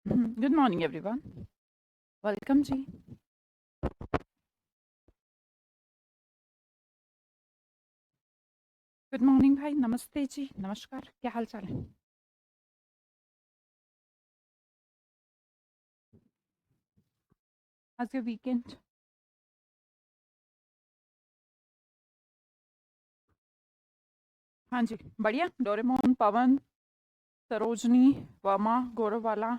Good morning, everyone. Welcome जी. Good morning भाई. नमस्ते जी. नमस्कार. क्या हाल चाल है? How's your weekend? हाँ जी. बढ़िया. डोरेमोन, पवन, सरोजनी, वर्मा, गौरववाला.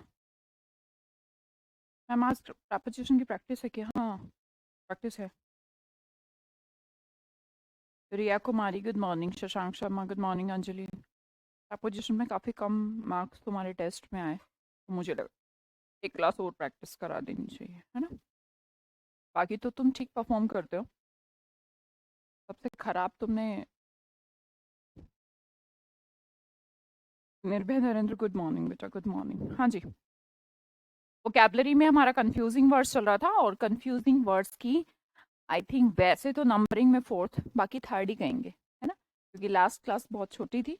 मैम आज प्रपोजिशन की प्रैक्टिस है क्या? हाँ, प्रैक्टिस है. Riya Kumari, good morning. Shashank Sharma, good morning. Anjali. Preposition में काफ़ी कम मार्क्स तुम्हारे टेस्ट में आए, तो मुझे लगा एक क्लास और प्रैक्टिस करा देनी चाहिए, है ना? बाकी तो तुम ठीक परफॉर्म करते हो. सबसे खराब तुमने निर्भय नरेंद्र, गुड मॉर्निंग बेटा, गुड मॉर्निंग. हाँ जी. वोकैबलरी में हमारा कंफ्यूजिंग वर्ड्स चल रहा था, और कंफ्यूजिंग वर्ड्स की आई थिंक वैसे तो नंबरिंग में फोर्थ, बाकी थर्ड ही कहेंगे, है ना? क्योंकि लास्ट क्लास बहुत छोटी थी.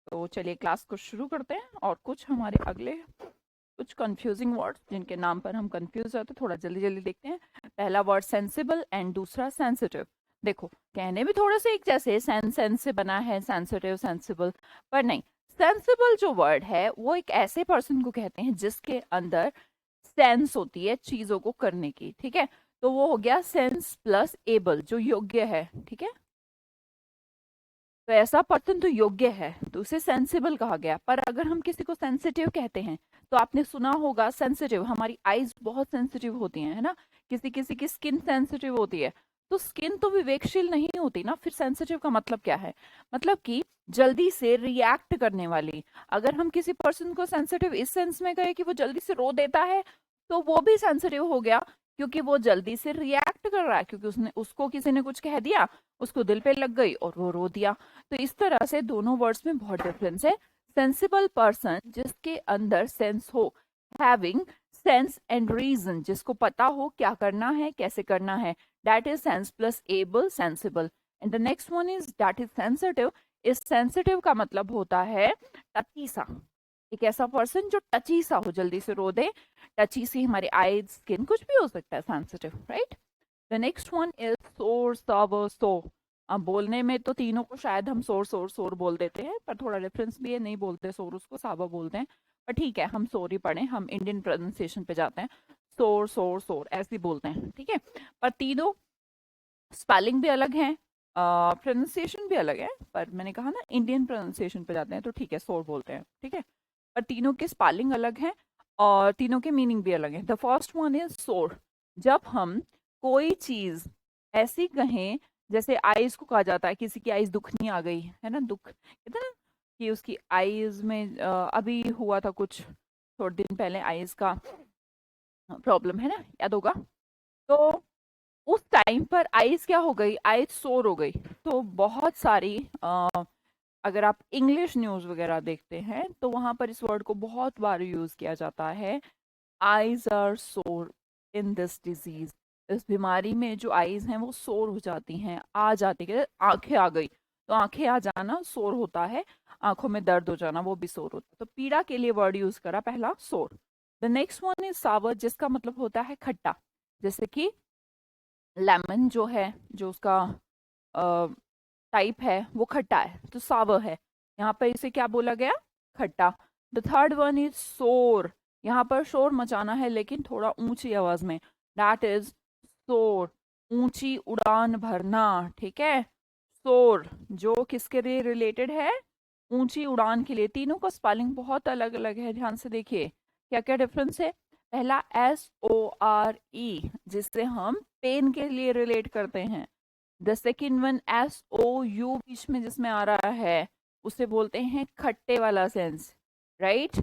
तो चलिए क्लास को शुरू करते हैं, और कुछ हमारे अगले कुछ कंफ्यूजिंग वर्ड्स जिनके नाम पर हम कंफ्यूज होते हैं, थोड़ा जल्दी जल्दी देखते हैं. पहला वर्ड सेंसिबल एंड दूसरा सेंसिटिव. देखो, कहने भी थोड़े से एक जैसे, सेंस से बना है, सेंसिटिव, सेंसिबल, पर नहीं. सेंसिबल जो वर्ड है वो एक ऐसे पर्सन को कहते हैं जिसके अंदर सेंस होती है चीजों को करने की, ठीक है? तो वो हो गया सेंस प्लस एबल, जो योग्य है, ठीक है? तो ऐसा पर्सन तो योग्य है, तो उसे सेंसिबल कहा गया. पर अगर हम किसी को सेंसिटिव कहते हैं, तो आपने सुना होगा सेंसिटिव, हमारी आईज बहुत सेंसिटिव होती हैं, है ना? किसी किसी की स्किन सेंसिटिव होती है. तो स्किन तो विवेकशील नहीं होती ना, फिर सेंसिटिव का मतलब क्या है? मतलब कि जल्दी से रिएक्ट करने वाली. अगर हम किसी पर्सन को सेंसिटिव इस सेंस में कहें कि वो जल्दी से रो देता है, तो वो भी सेंसिटिव हो गया, क्योंकि वो जल्दी से रिएक्ट कर रहा है, क्योंकि उसने उसको किसी ने कुछ कह दिया, उसको दिल पे लग गई और वो रो दिया. तो इस तरह से दोनों वर्ड्स में बहुत डिफरेंस है. सेंसिबल पर्सन जिसके अंदर सेंस हो, हैविंग सेंस एंड रीजन, जिसको पता हो क्या करना है, कैसे करना है, that is sense plus able, sensible. And the next one is that is sensitive. इस सेंसिटिव का मतलब होता है टची सा. एक ऐसा पर्सन जो टची सा हो, जल्दी से रो दे. टची सी हमारे आई, स्किन, कुछ भी हो सकता है sensitive, right? The next one is सोर, सावर, सो. अब बोलने में तो तीनों को शायद हम सोर सोर सोर बोल देते हैं, पर थोड़ा डिफरेंस भी है, नहीं बोलते सोर, उसको सावा बोलते हैं. पर ठीक है, हम सोर ही पढ़ें, हम इंडियन प्रोनाउंसिएशन पे जाते हैं. सोर सोर सोर ऐसे ही बोलते हैं, ठीक है? पर तीनों स्पेलिंग भी अलग है, प्रोनाउंसिएशन भी अलग है, पर मैंने कहा ना इंडियन प्रोनाउंसिएशन पे जाते हैं, तो ठीक है, सोर बोलते हैं, ठीक है? पर तीनों के स्पेलिंग अलग है, और तीनों के मीनिंग भी अलग है. द फर्स्ट वन इज सोर. जब हम कोई चीज ऐसी कहें, जैसे आईज को कहा जाता है, किसी की आईज दुखनी आ गई है ना, दुख कहते हैं ना, कि उसकी आईज में अभी हुआ था कुछ थोड़े दिन पहले आईज का प्रॉब्लम, है ना, याद होगा? तो उस टाइम पर आईज क्या हो गई, आईज सोर हो गई. तो बहुत सारी अगर आप इंग्लिश न्यूज वगैरह देखते हैं, तो वहां पर इस वर्ड को बहुत बार यूज किया जाता है. आईज आर सोर इन दिस डिजीज. इस बीमारी में जो आईज हैं वो सोर हो जाती हैं, आ जाती है, आंखें आ गई. तो आंखें आ जाना सोर होता है, आंखों में दर्द हो जाना वो भी सोर होता है. तो पीड़ा के लिए वर्ड यूज करा पहला, सोर. द नेक्स्ट वन इज सावर, जिसका मतलब होता है खट्टा. जैसे कि लेमन जो है, जो उसका टाइप है वो खट्टा है, तो सावर है. यहाँ पर इसे क्या बोला गया? खट्टा. द थर्ड वन इज शोर. यहाँ पर शोर मचाना है, लेकिन थोड़ा ऊंची आवाज में. दैट इज शोर, ऊंची उड़ान भरना, ठीक है? शोर जो किसके लिए रिलेटेड है? ऊंची उड़ान के लिए. तीनों का स्पेलिंग बहुत अलग अलग है, ध्यान से देखिए क्या क्या डिफरेंस है. पहला SORE, जिससे हम पेन के लिए रिलेट करते हैं. द सेकेंड वन SOU, बीच में जिसमें आ रहा है, उसे बोलते हैं खट्टे वाला सेंस, राइट?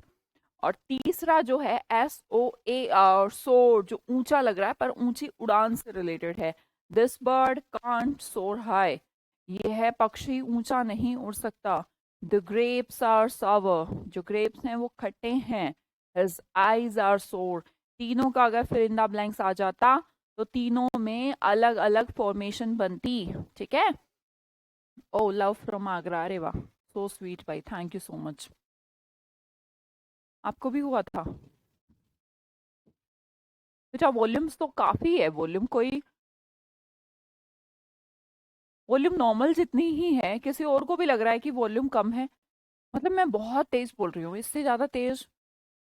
और तीसरा जो है SOAR, सोर, जो ऊंचा लग रहा है पर ऊंची उड़ान से रिलेटेड है. दिस बर्ड कांट सोर हाई. ये है पक्षी ऊंचा नहीं उड़ सकता. द ग्रेप्स आर सावर, जो ग्रेप्स हैं वो खट्टे हैं. हिज आईज आर सोर. तीनों का अगर फिर इन द ब्लैंक्स आ जाता, तो तीनों में अलग अलग फॉर्मेशन बनती, ठीक है? ओ, लव फ्रॉम आगरा, अरे वाह, सो स्वीट भाई, थैंक यू सो मच. आपको भी हुआ था? बेटा वॉल्यूम्स तो काफी है, वॉल्यूम नॉर्मल जितनी ही है, किसी और को भी लग रहा है कि वॉल्यूम कम है? मतलब मैं बहुत तेज बोल रही हूँ, इससे ज्यादा तेज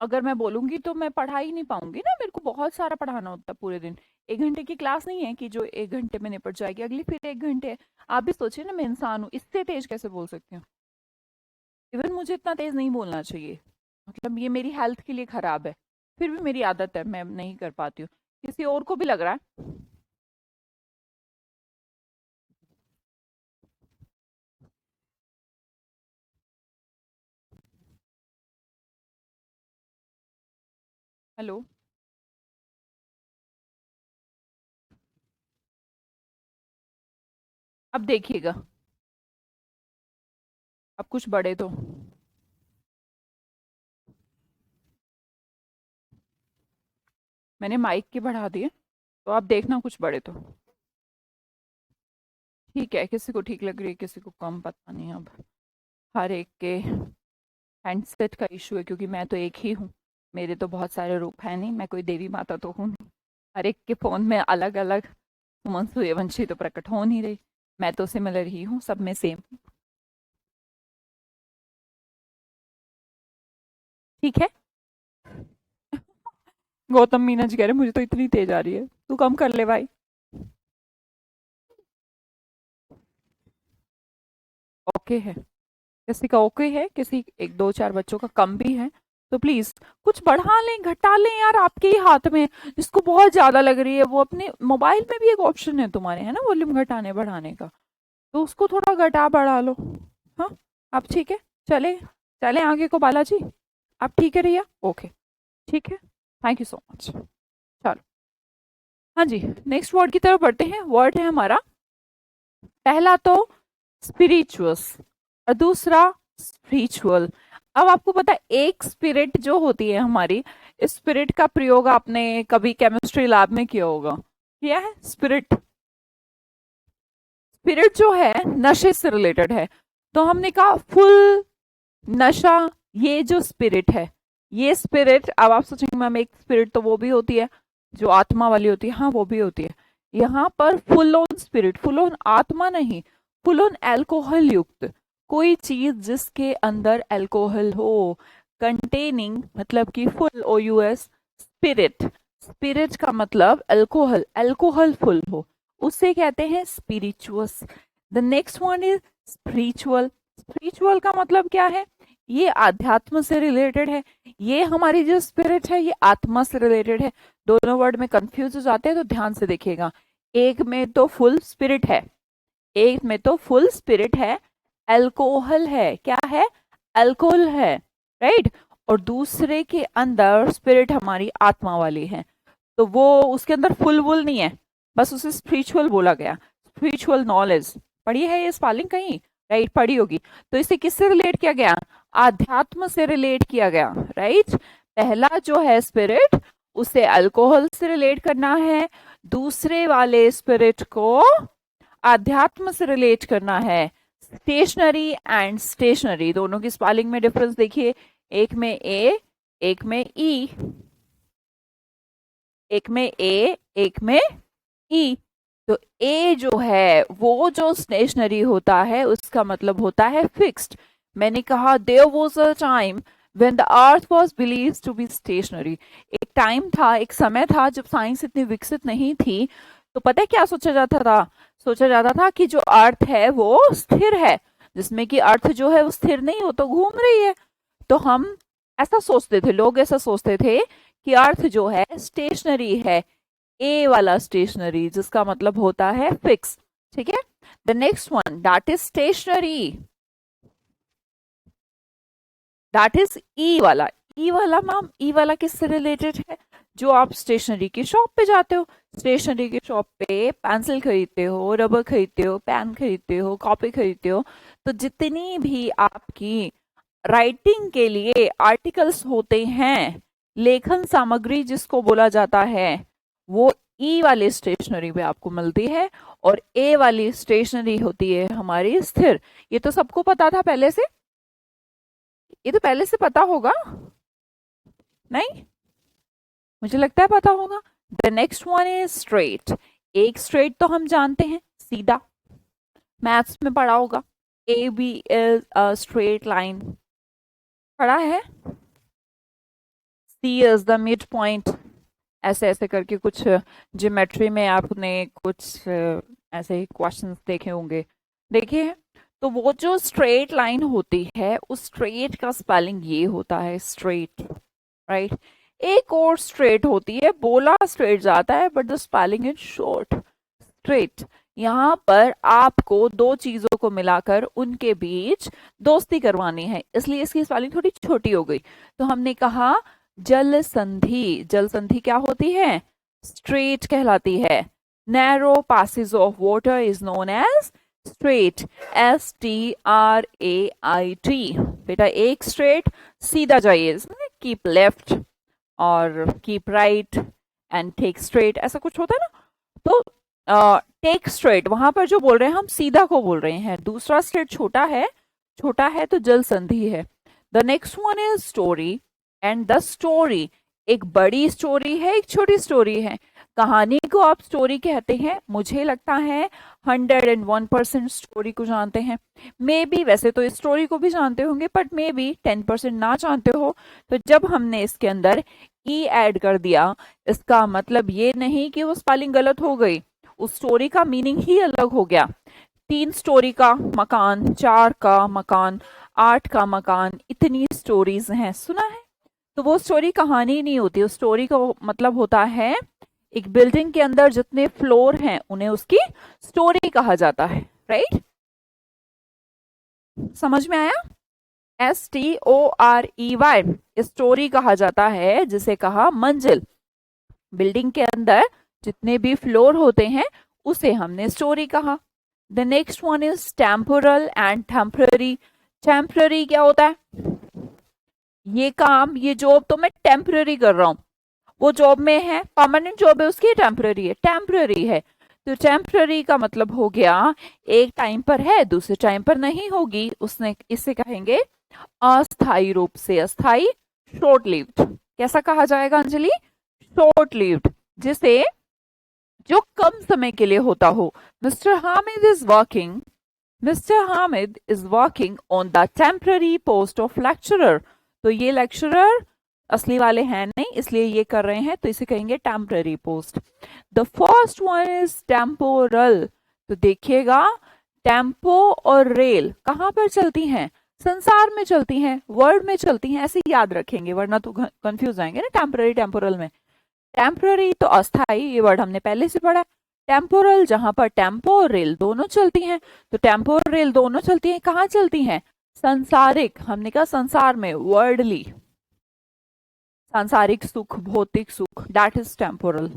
अगर मैं बोलूंगी तो मैं पढ़ा ही नहीं पाऊंगी ना, मेरे को बहुत सारा पढ़ाना होता है पूरे दिन। 1 घंटे की क्लास नहीं है कि जो 1 घंटे में निपट जाएगी, अगली फिर 1 घंटे है। आप भी सोचिए ना, मैं इंसान हूँ, इससे तेज कैसे बोल सकती हूँ? इवन मुझे इतना तेज नहीं बोलना चाहिए, मतलब ये मेरी हेल्थ के लिए खराब है, फिर भी मेरी आदत है, मैं नहीं कर पाती हूँ। किसी और को भी लग रहा है? हेलो। अब देखिएगा, अब कुछ बढ़े तो। मैंने माइक के बढ़ा दिए, तो आप देखना कुछ बढ़े तो। ठीक है, किसी को ठीक लग रही है, किसी को कम, पता नहीं अब। हर एक के हैंडसेट का इशू है, क्योंकि मैं तो एक ही हूँ, मेरे तो बहुत सारे रूप हैं नहीं, मैं कोई देवी माता तो हूँ नहीं। हर एक के फोन में अलग अलग सुमन सूर्यवंशी तो प्रकट हो नहीं रही। मैं तो सिमिलर ही हूँ, सब में सेम। ठीक है। गौतम मीना जी कह रहे मुझे तो इतनी तेज आ रही है, तू कम कर ले भाई। ओके है, किसी का ओके है, किसी एक दो चार बच्चों का कम भी है, तो प्लीज कुछ बढ़ा लें घटा लें यार, आपके ही हाथ में। जिसको बहुत ज्यादा लग रही है वो अपने मोबाइल में भी एक ऑप्शन है तुम्हारे, है ना, वॉल्यूम घटाने बढ़ाने का, तो उसको थोड़ा घटा बढ़ा लो। हाँ, आप ठीक है? चले, चले आगे को बालाजी। आप ठीक है रिया? ओके, ठीक है, थैंक यू सो मच। चलो, हाँ जी, नेक्स्ट वर्ड की तरफ बढ़ते हैं। वर्ड है हमारा पहला तो स्पिरिचुअस, और दूसरा स्पिरिचुअल। अब आपको पता है, एक स्पिरिट जो होती है हमारी, स्पिरिट का प्रयोग आपने कभी केमिस्ट्री लैब में किया होगा, किया है? स्पिरिट, स्पिरिट जो है नशे से रिलेटेड है, तो हमने कहा फुल नशा, ये जो स्पिरिट है, ये स्पिरिट, अब आप सोचेंगे मैम एक स्पिरिट तो वो भी होती है जो आत्मा वाली होती है, हाँ वो भी होती है। यहाँ पर full on spirit, full on आत्मा नहीं, फुल ऑन अल्कोहल युक्त कोई चीज जिसके अंदर अल्कोहल हो, कंटेनिंग, मतलब कि full, O U S, spirit, spirit का मतलब अल्कोहल, अल्कोहल फुल हो, उसे कहते हैं spirituous. The next one is spiritual. Spiritual का मतलब क्या है? ये आध्यात्म से रिलेटेड है, ये हमारी जो स्पिरिट है ये आत्मा से रिलेटेड है। दोनों वर्ड में कंफ्यूज हो जाते हैं, तो ध्यान से देखिएगा। एक में तो फुल स्पिरिट है, एक में तो फुल स्पिरिट है, अल्कोहल है, क्या है? अल्कोहल है, राइट। और दूसरे के अंदर स्पिरिट हमारी आत्मा वाली है, तो वो उसके अंदर फुल वुल नहीं है, बस उसे स्पिरिचुअल बोला गया। स्पिरिचुअल नॉलेज पढ़ी है ये स्पेलिंग कहीं? राइट, पढ़ी होगी। तो इसे किससे रिलेट किया गया? आध्यात्म से रिलेट किया गया, राइट। पहला जो है स्पिरिट, उसे अल्कोहल से रिलेट करना है, दूसरे वाले स्पिरिट को आध्यात्म से रिलेट करना है। स्टेशनरी एंड स्टेशनरी, दोनों की स्पेलिंग में डिफरेंस देखिए, एक में ए, एक में ई, एक में ए, एक में ई। तो ए जो है वो जो स्टेशनरी होता है उसका मतलब होता है फिक्स्ड। मैंने कहा there was a time when the earth was believed to be stationary. एक टाइम था, एक समय था जब साइंस इतनी विकसित नहीं थी, तो पता है क्या सोचा जाता था? सोचा जाता था कि जो अर्थ है वो स्थिर है, जिसमें कि अर्थ जो है वो स्थिर नहीं, वो तो घूम रही है। तो हम ऐसा सोचते थे, लोग ऐसा सोचते थे कि अर्थ जो है स्टेशनरी है, ए वाला स्टेशनरी, जिसका मतलब होता है फिक्स। ठीक है, the next one that is stationery, that is E वाला। ई वाला मैम, ई वाला किससे रिलेटेड है? जो आप स्टेशनरी की शॉप पे जाते हो, स्टेशनरी की शॉप पे पेंसिल खरीदते हो, रबर खरीदते हो, पेन खरीदते हो, कॉपी खरीदते हो, तो जितनी भी आपकी राइटिंग के लिए आर्टिकल्स होते हैं, लेखन सामग्री जिसको बोला जाता है, वो ई वाली स्टेशनरी पे आपको मिलती है, और ए वाली स्टेशनरी होती है हमारी स्थिर। ये तो सबको पता था पहले से, ये तो पहले से पता होगा, नहीं? मुझे लगता है पता होगा। The next one is straight. एक स्ट्रेट तो हम जानते हैं, सीधा, मैथ्स में पढ़ा होगा। A B is a straight line, पढ़ा है। C is the mid point, ऐसे ऐसे करके कुछ ज्योमेट्री में आपने कुछ ऐसे क्वेश्चंस देखे होंगे, देखिए हैं? तो वो जो स्ट्रेट लाइन होती है उस स्ट्रेट का स्पेलिंग ये होता है स्ट्रेट, राइट। एक और स्ट्रेट होती है, बोला स्ट्रेट जाता है but the spelling is short, straight. यहाँ पर आपको दो चीजों को मिलाकर उनके बीच दोस्ती करवानी है, इसलिए इसकी स्पेलिंग थोड़ी छोटी हो गई। तो हमने कहा जल संधि, जल संधि क्या होती है? स्ट्रेट कहलाती है। Narrow passage of water is known as strait, STRAIT। बेटा एक स्ट्रेट, सीधा जाइए, कीप लेफ्ट और keep right and take straight, ऐसा कुछ होता है ना। तो टेक स्ट्रेट वहां पर जो बोल रहे हैं हम सीधा को बोल रहे हैं, दूसरा स्ट्रेट छोटा है, छोटा है तो जल संधि है। The next one is story and the story, एक बड़ी स्टोरी है, एक छोटी स्टोरी है। कहानी को आप स्टोरी कहते हैं, मुझे लगता है 101% स्टोरी को जानते हैं। मे बी वैसे तो इस स्टोरी को भी जानते होंगे बट मे बी 10% ना जानते हो। तो जब हमने इसके अंदर ई ऐड कर दिया, इसका मतलब ये नहीं कि वो स्पेलिंग गलत हो गई, उस स्टोरी का मीनिंग ही अलग हो गया। 3 स्टोरी का मकान, 4 का मकान, 8 का मकान, इतनी स्टोरीज हैं, सुना है? तो वो स्टोरी कहानी नहीं होती, उस स्टोरी का मतलब होता है एक बिल्डिंग के अंदर जितने फ्लोर हैं उन्हें उसकी स्टोरी कहा जाता है, राइट। समझ में आया? STOREY स्टोरी कहा जाता है, जिसे कहा मंजिल। बिल्डिंग के अंदर जितने भी फ्लोर होते हैं उसे हमने स्टोरी कहा। The next one is temporal and temporary. Temporary क्या होता है? ये काम, ये जॉब तो मैं टेम्पररी कर रहा हूं, वो जॉब में है, परमानेंट जॉब है उसकी, टेम्पररी है, टेम्पररी है। तो टेम्पररी का मतलब हो गया एक टाइम पर है, दूसरे टाइम पर नहीं होगी, उसने इसे कहेंगे अस्थाई रूप से, अस्थाई, शॉर्ट लिव्ड। कैसा कहा जाएगा अंजलि? शॉर्ट लिव्ड, जिसे जो कम समय के लिए होता हो। Mister Hamid is working, mister Hamid is working on the temporary post of lecturer. तो ये लेक्चरर असली वाले हैं नहीं, इसलिए ये कर रहे हैं, तो इसे कहेंगे temporary post. The first one is temporal. तो देखिएगा टेम्पो और रेल कहां पर चलती हैं? संसार में चलती हैं, वर्ल्ड में चलती हैं, ऐसे याद रखेंगे वरना तो कंफ्यूज आएंगे ना टेम्पररी टेम्पोरल में। टेम्पररी तो अस्थाई, ये वर्ड हमने पहले से पढ़ा। टेम्पोरल जहां पर टेम्पो और रेल दोनों चलती हैं, तो टेम्पो और रेल दोनों चलती हैं, कहाँ चलती हैं? संसारिक, हमने कहा संसार में, वर्ल्डली, सांसारिक सुख, भौतिक सुख, दैट इज टेम्पोरल।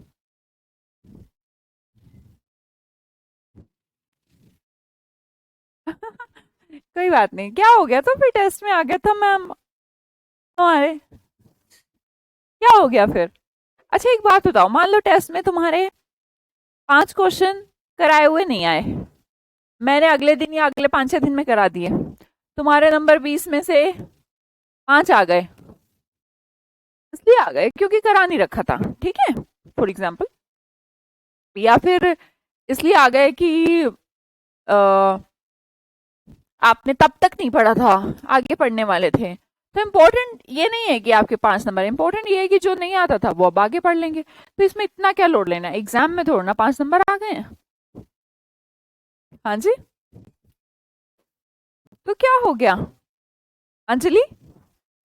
कोई बात नहीं, क्या हो गया तो फिर टेस्ट में आ गया था मैम हमारे, क्या हो गया फिर? अच्छा एक बात बताओ, मान लो टेस्ट में तुम्हारे 5 क्वेश्चन कराए हुए नहीं आए, मैंने अगले दिन या अगले 5-6 दिन में करा दिए, तुम्हारे नंबर 20 में से 5 आ गए, इसलिए आ गए क्योंकि करा नहीं रखा था, ठीक है, फॉर एग्जाम्पल। या फिर इसलिए आ गए कि आपने तब तक नहीं पढ़ा था, आगे पढ़ने वाले थे। तो इम्पोर्टेंट ये नहीं है कि आपके 5 नंबर, इम्पोर्टेंट ये है कि जो नहीं आता था वो अब आगे पढ़ लेंगे। तो इसमें इतना क्या लोड लेना, एग्जाम में थोड़ा ना 5 नंबर आ गए हैं। हाँ जी, तो क्या हो गया अंजलि,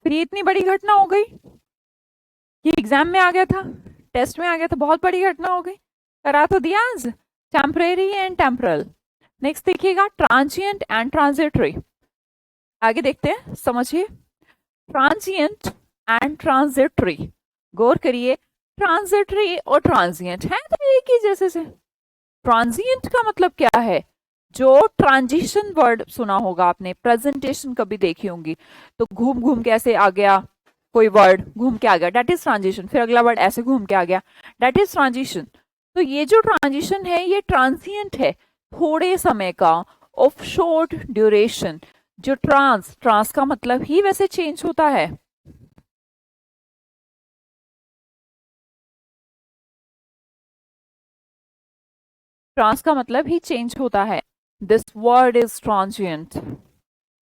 फिर ये इतनी बड़ी घटना हो गई, ये एग्जाम में आ गया था, टेस्ट में आ गया था, बहुत बड़ी घटना हो गई, करा तो दिया आज। Temporary and temporal. नेक्स्ट देखिएगा ट्रांजिएंट एंड ट्रांजिटरी, आगे देखते हैं, समझिए। ट्रांजिएंट एंड ट्रांजिटरी, गौर करिए, ट्रांजिटरी और ट्रांजिएंट है तो एक ही जैसे से। ट्रांजिएंट का मतलब क्या है? जो ट्रांजिशन वर्ड सुना होगा आपने, प्रेजेंटेशन कभी देखी होंगी, तो घूम घूम के ऐसे आ गया, कोई वर्ड घूम के आ गया, डेट इज ट्रांजिशन, फिर अगला वर्ड ऐसे घूम के आ गया, डेट इज ट्रांजिशन। तो ये जो ट्रांजिशन है ये ट्रांसिएंट है, थोड़े समय का, ऑफ शॉर्ट ड्यूरेशन। जो ट्रांस, ट्रांस का मतलब ही वैसे चेंज होता है, ट्रांस का मतलब ही चेंज होता है। This world is transient.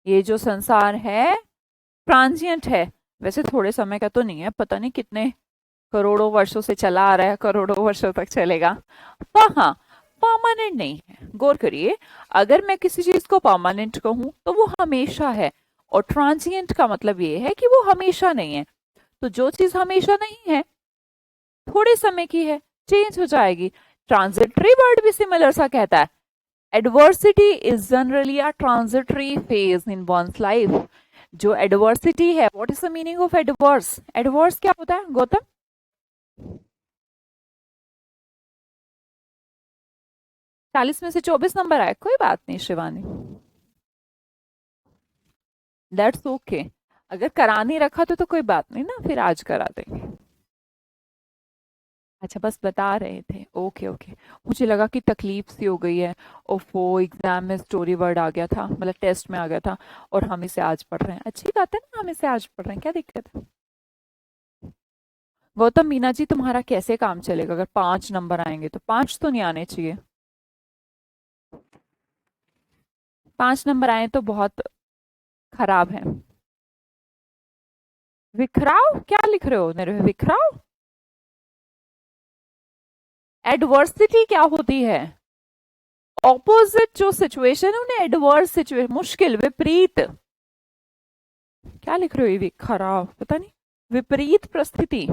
ये जो संसार है ट्रांजिएंट है। वैसे थोड़े समय का तो नहीं है, पता नहीं कितने करोड़ों वर्षों से चला आ रहा है, करोड़ों वर्षों तक चलेगा। पर हाँ, परमानेंट नहीं है। गौर करिए, अगर मैं किसी चीज को परमानेंट कहूं तो वो हमेशा है, और ट्रांजिएंट का मतलब ये है कि वो हमेशा नहीं है। तो जो चीज हमेशा नहीं है, थोड़े समय की है, चेंज हो जाएगी। ट्रांजिटरी वर्ड भी सिमिलर सा कहता है, adversity is generally a transitory phase in one's life. जो एडवर्सिटी है, what is the meaning of adverse? Adverse क्या होता है गौतम? 40 में से 24 नंबर आए, कोई बात नहीं शिवानी, दैट्स ओके। अगर करा नहीं रखा तो कोई बात नहीं ना, फिर आज करा देंगे। अच्छा, बस बता रहे थे, ओके ओके। मुझे लगा कि तकलीफ सी हो गई है। ओफो, एग्जाम में स्टोरी वर्ड आ गया था, मतलब टेस्ट में आ गया था, और हम इसे आज पढ़ रहे हैं। अच्छी बात है ना, हम इसे आज पढ़ रहे हैं, क्या दिक्कत है? गौतम, मीना जी तुम्हारा कैसे काम चलेगा? अगर 5 नंबर आएंगे तो 5 तो नहीं आने चाहिए। 5 नंबर आए तो बहुत खराब है। विखराव क्या लिख रहे हो मेरे में? विखराव? एडवर्सिटी क्या होती है? ऑपोजिट जो सिचुएशन है उन्हें एडवर्स सिचुएशन, मुश्किल, विपरीत। क्या लिख रहे हो? ये भी खराब, पता नहीं, विपरीत परिस्थिति।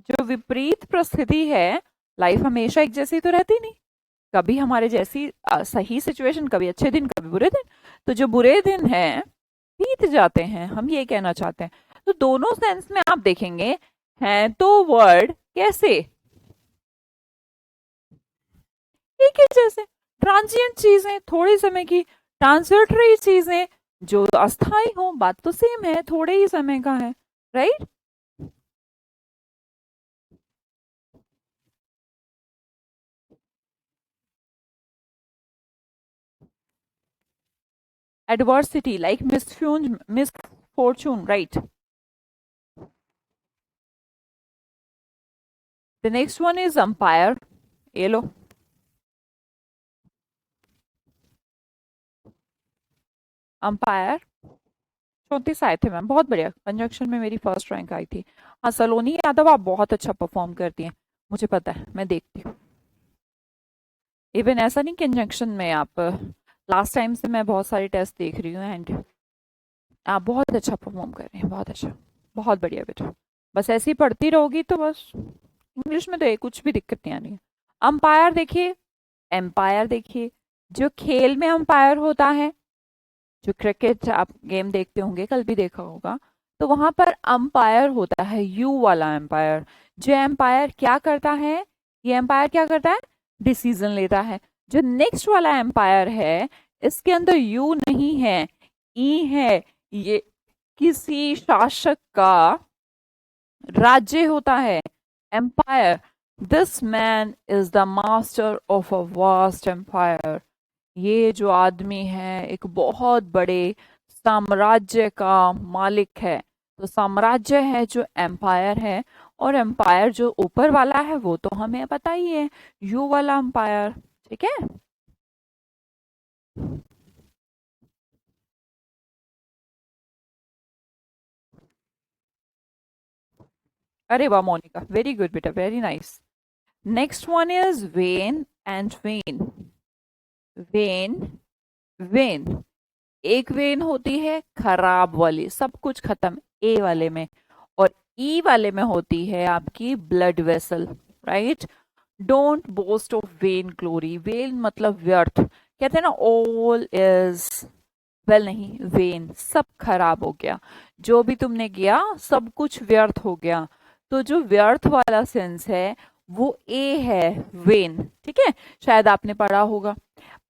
जो विपरीत परिस्थिति है, लाइफ हमेशा एक जैसी तो रहती नहीं। कभी हमारे जैसी सही सिचुएशन, कभी अच्छे दिन, कभी बुरे दिन। तो जो बुरे दिन हैं बीत जाते हैं, हम ये कहना चाहते हैं। तो दोनों सेंस में आप देखेंगे हैं तो वर्ड कैसे एक ही जैसे। ट्रांजिएंट चीजें, थोड़े समय की, ट्रांसिटरी चीजें जो अस्थाई हो, बात तो सेम है, थोड़े ही समय का है, right? Adversity like misfortune, right? The next one is umpire. ये लो, अंपायर 34 आए थे मैम, बहुत बढ़िया। कंजंक्शन में मेरी फर्स्ट रैंक आई थी। हाँ, सलोनी यादव, आप बहुत अच्छा परफॉर्म करती हैं, मुझे पता है, मैं देखती हूँ। इवन ऐसा नहीं, कंजंक्शन में आप, लास्ट टाइम से मैं बहुत सारे टेस्ट देख रही हूँ, एंड आप बहुत अच्छा परफॉर्म कर रहे हैं, बहुत अच्छा, बहुत बढ़िया बेटा। बस ऐसे ही पढ़ती रहोगी तो बस, इंग्लिश में तो ये कुछ भी दिक्कत नहीं आनी है। अंपायर देखिए, एम्पायर देखिए, जो खेल में अंपायर होता है, जो क्रिकेट आप गेम देखते होंगे, कल भी देखा होगा, तो वहां पर अंपायर होता है, यू वाला एम्पायर। जो एम्पायर क्या करता है, ये एम्पायर क्या करता है? डिसीजन लेता है। जो नेक्स्ट वाला एम्पायर है, इसके अंदर यू नहीं है, ई है। ये किसी शासक का राज्य होता है, empire. This man is the master of a vast empire. ये जो आदमी है एक बहुत बड़े साम्राज्य का मालिक है। तो साम्राज्य है जो एम्पायर है, और एम्पायर जो ऊपर वाला है वो तो हमें पता ही है, यू वाला एम्पायर। ठीक है, अरे वाह मोनिका, वेरी गुड बेटा, very nice. Next one is when and when. When, when, एक वेन होती है खराब वाली, सब कुछ खत्म, ए वाले में, और ई वाले में होती है आपकी blood vessel, right? Don't boast of when glory. When मतलब व्यर्थ, कहते हैं ना, ऑल इज वेल, नहीं, वेन सब खराब हो गया, जो भी तुमने किया सब कुछ व्यर्थ हो गया। तो जो व्यर्थ वाला सेंस है वो ए है, वेन, ठीक है, शायद आपने पढ़ा होगा।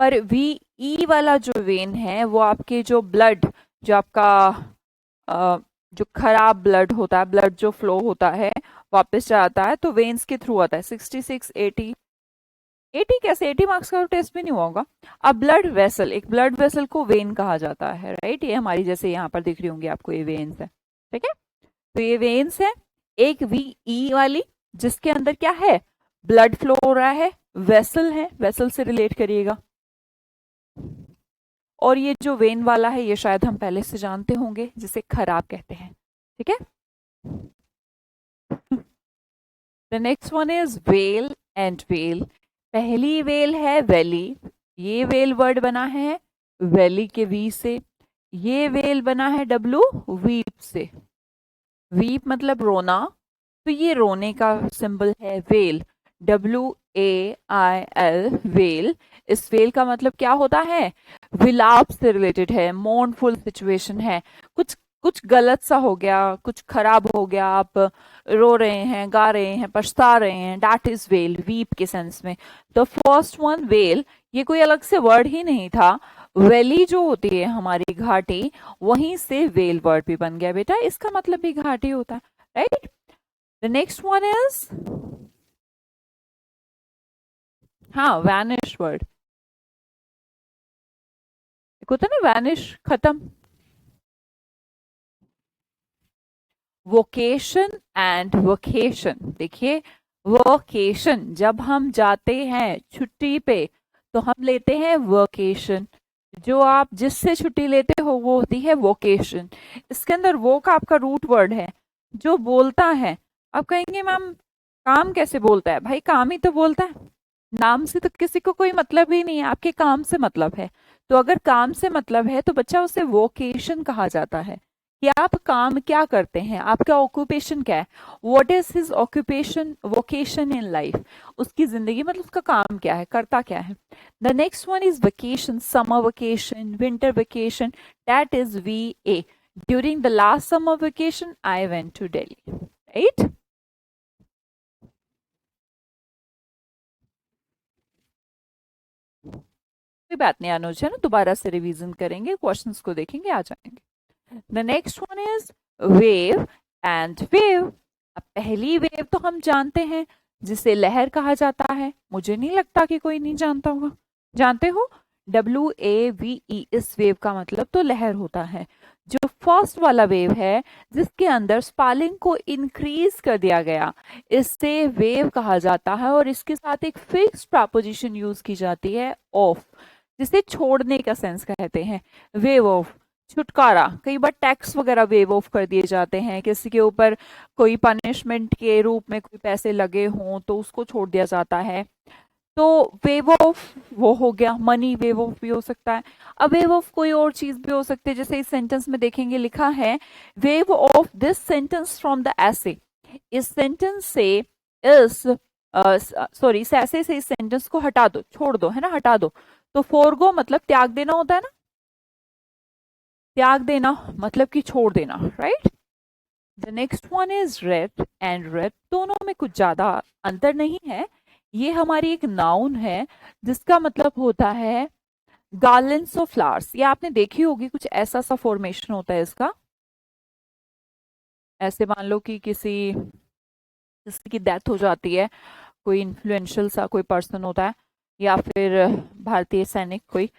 पर वी, ई वाला जो वेन है वो आपके जो ब्लड, जो आपका अ, जो खराब ब्लड होता है, ब्लड जो फ्लो होता है वापस जाता है, तो वेन्स के थ्रू आता है। 66, 80, 80 कैसे, 80 मार्क्स का टेस्ट भी नहीं हुआ होगा। अब ब्लड वेसल, एक ब्लड वेसल को वेन कहा जाता है, राइट? ये हमारी जैसे यहाँ पर दिख रही होंगी आपको, ये वेन्स है, ठीक है? तो ये वेन्स है, एक VE वाली जिसके अंदर क्या है, ब्लड फ्लो हो रहा है, वेसल है, वेसल से रिलेट करिएगा। और ये जो वेन वाला है ये शायद हम पहले से जानते होंगे, जिसे खराब कहते हैं, ठीक है। The next one is well and well. पहली वेल है वैली, ये वेल वर्ड बना है वैली के वी से, ये वेल बना है W वीप से। वीप मतलब रोना, तो ये रोने का सिंबल है वेल, WAIL वेल। इस वेल का मतलब क्या होता है, विलाप से रिलेटेड है, मोurnful सिचुएशन है, कुछ कुछ गलत सा हो गया, कुछ खराब हो गया, आप रो रहे हैं, गा रहे हैं, पछता रहे हैं, दैट इज वेल, वीप के सेंस में। द फर्स्ट वन वेल, ये कोई अलग से वर्ड ही नहीं था, वैली जो होती है हमारी घाटी, वहीं से वेल वर्ड भी बन गया बेटा, इसका मतलब भी घाटी होता है, right. The next one is, हाँ, वैनिश वर्ड, होता ना वैनिश, खत्म। वोकेशन एंड वोकेशन, देखिए वोकेशन जब हम जाते हैं छुट्टी पे तो हम लेते हैं वोकेशन, जो आप जिससे छुट्टी लेते हो वो होती है वोकेशन। इसके अंदर वो का आपका रूट वर्ड है जो बोलता है। आप कहेंगे मैम काम कैसे बोलता है, भाई काम ही तो बोलता है, नाम से तो किसी को कोई मतलब ही नहीं है, आपके काम से मतलब है। तो अगर काम से मतलब है तो बच्चा उसे वोकेशन कहा जाता है, कि आप काम क्या करते हैं, आपका ऑक्यूपेशन क्या है, what is his occupation, vocation in life, उसकी जिंदगी मतलब उसका काम क्या है, करता क्या है। The next one is vacation, summer vacation, winter vacation, that is VA। During the last summer vacation I went to Delhi, right. कोई बात नहीं अनुज, है ना, दोबारा से रिवीजन करेंगे, क्वेश्चंस को देखेंगे, आ जाएंगे। The next one is wave and wave. अब पहली वेव तो हम जानते हैं जिसे लहर कहा जाता है, मुझे नहीं लगता कि कोई नहीं जानता होगा, जानते हो, WAVE, इस वेव का मतलब तो लहर होता है। जो फर्स्ट वाला वेव है जिसके अंदर स्पेलिंग को इंक्रीज कर दिया गया, इससे वेव कहा जाता है, और इसके साथ एक फिक्स्ड प्रपोजिशन यूज की जाती है ऑफ, जिसे छोड़ने का सेंस कहते हैं, वेव ऑफ, छुटकारा। कई बार टैक्स वगैरह वेव ऑफ कर दिए जाते हैं, किसी के ऊपर कोई पनिशमेंट के रूप में कोई पैसे लगे हों तो उसको छोड़ दिया जाता है, तो वेव ऑफ वो हो गया। मनी वेव ऑफ भी हो सकता है। अब वेव ऑफ कोई और चीज भी हो सकती है, जैसे इस सेंटेंस में देखेंगे लिखा है wave of this sentence from the essay, इस सेंटेंस से इस सॉरी इस ऐसे से इस सेंटेंस को हटा दो, छोड़ दो, है ना, हटा दो। तो फोरगो मतलब त्याग देना होता है ना, त्याग देना मतलब कि छोड़ देना, right. The next one is red and red, दोनों में कुछ ज्यादा अंतर नहीं है। ये हमारी एक नाउन है जिसका मतलब होता है गार्लेंड्स ऑफ फ्लावर्स। ये आपने देखी होगी, कुछ ऐसा सा फॉर्मेशन होता है इसका, ऐसे मान लो कि किसी की डेथ हो जाती है, कोई इन्फ्लुएंशियल सा कोई पर्सन होता है, या फिर भारतीय सैनिक कोई,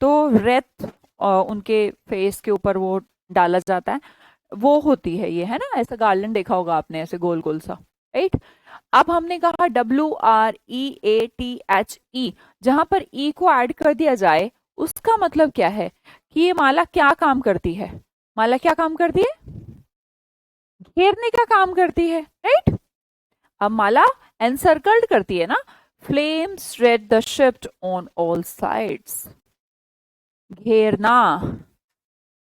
तो रेत उनके फेस के ऊपर वो डाला जाता है, वो होती है ये, है ना, ऐसा गार्लैंड देखा होगा आपने, ऐसे गोल गोल सा, राइट। अब हमने कहा WREATHE, जहां पर E को ऐड कर दिया जाए उसका मतलब क्या है, कि ये माला क्या काम करती है, माला क्या काम करती है, घेरने का काम करती है, राइट। अब माला एनसर्कल्ड करती है ना, flames red the shift on all sides, घेरना।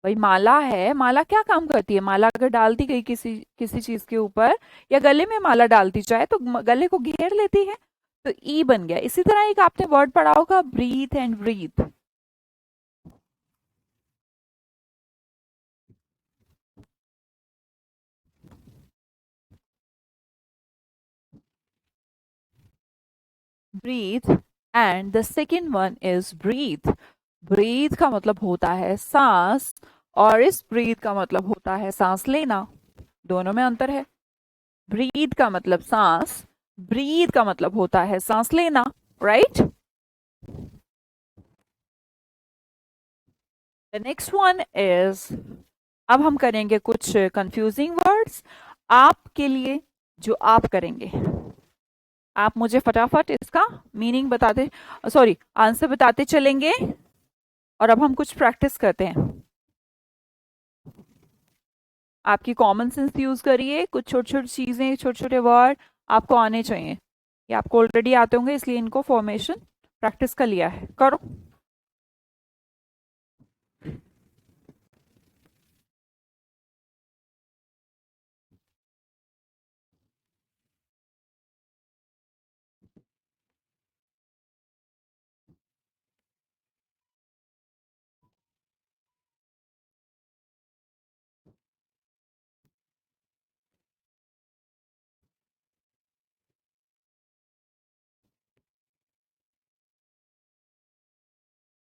भाई माला है, माला क्या काम करती है, माला अगर डाल दी गई किसी किसी चीज के ऊपर, या गले में माला डालती चाहे तो गले को घेर लेती है, तो ई बन गया। इसी तरह एक आपने वर्ड पढ़ा होगा breath and breathe, breath and the second one is breathe. Breathe का मतलब होता है सांस, और इस ब्रीथ का मतलब होता है सांस लेना, दोनों में अंतर है। ब्रीथ का मतलब सांस, ब्रीथ का मतलब होता है सांस लेना, right. The next one is, अब हम करेंगे कुछ कंफ्यूजिंग वर्ड्स। आपके लिए जो आप करेंगे, आप मुझे फटाफट इसका मीनिंग बताते, सॉरी आंसर बताते चलेंगे। और अब हम कुछ प्रैक्टिस करते हैं। आपकी कॉमन सेंस यूज करिए, कुछ छोटी छोटी चीजें, छोटे छोटे वर्ड आपको आने चाहिए। ये आपको ऑलरेडी आते होंगे, इसलिए इनको फॉर्मेशन प्रैक्टिस कर लिया है, करो।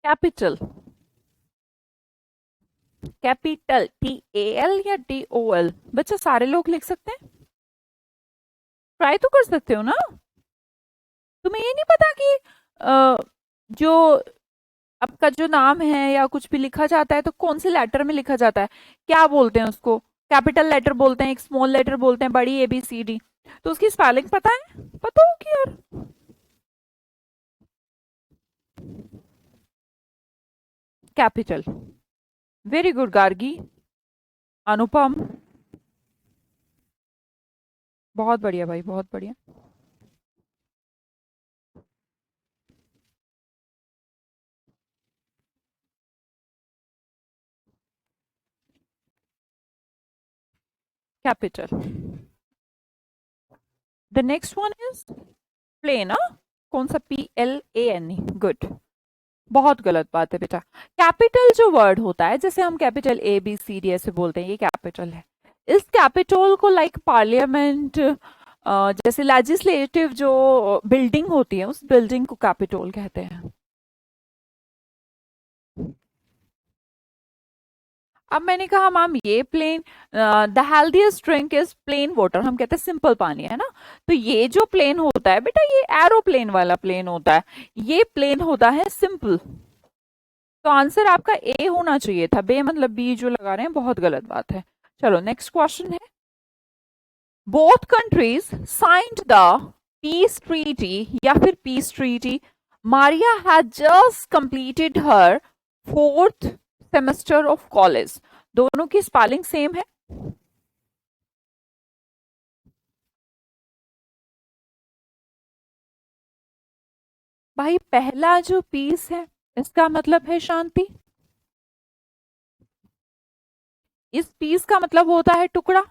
कैपिटल, कैपिटल TAL या TOL, बच्चा सारे लोग लिख सकते हैं, ट्राई तो कर सकते हो ना। तुम्हें ये नहीं पता कि जो आपका जो नाम है या कुछ भी लिखा जाता है तो कौन से लेटर में लिखा जाता है, क्या बोलते हैं उसको? कैपिटल लेटर बोलते हैं, एक स्मॉल लेटर बोलते हैं, बड़ी ABCD। तो उसकी स्पेलिंग पता है? पता हो कि यार। Capital, very good Gargi. Anupam, बहुत बढ़िया भाई, बहुत बढ़िया। Capital. The next one is plane. कौन सा? PLANE, good. बहुत गलत बात है बेटा। कैपिटल जो वर्ड होता है, जैसे हम कैपिटल ABCD ऐसे बोलते हैं, ये कैपिटल है। इस कैपिटल को लाइक पार्लियामेंट, जैसे लेजिस्लेटिव जो बिल्डिंग होती है, उस बिल्डिंग को कैपिटल कहते हैं। अब मैंने कहा मैम ये plain, the healthiest drink is plain water, हम कहते हैं सिंपल पानी, है ना। तो ये जो प्लेन होता है बेटा, ये एरोप्लेन वाला प्लेन होता है, ये प्लेन होता है सिंपल। तो आंसर आपका ए होना चाहिए था, बे मतलब बी जो लगा रहे हैं, बहुत गलत बात है। चलो नेक्स्ट क्वेश्चन है, both countries signed the peace treaty या फिर peace treaty, Maria had just completed her 4th semester of college. दोनों की स्पेलिंग सेम है। भाई पहला जो पीस है, इसका मतलब है शांति, इस पीस का मतलब होता है टुकड़ा,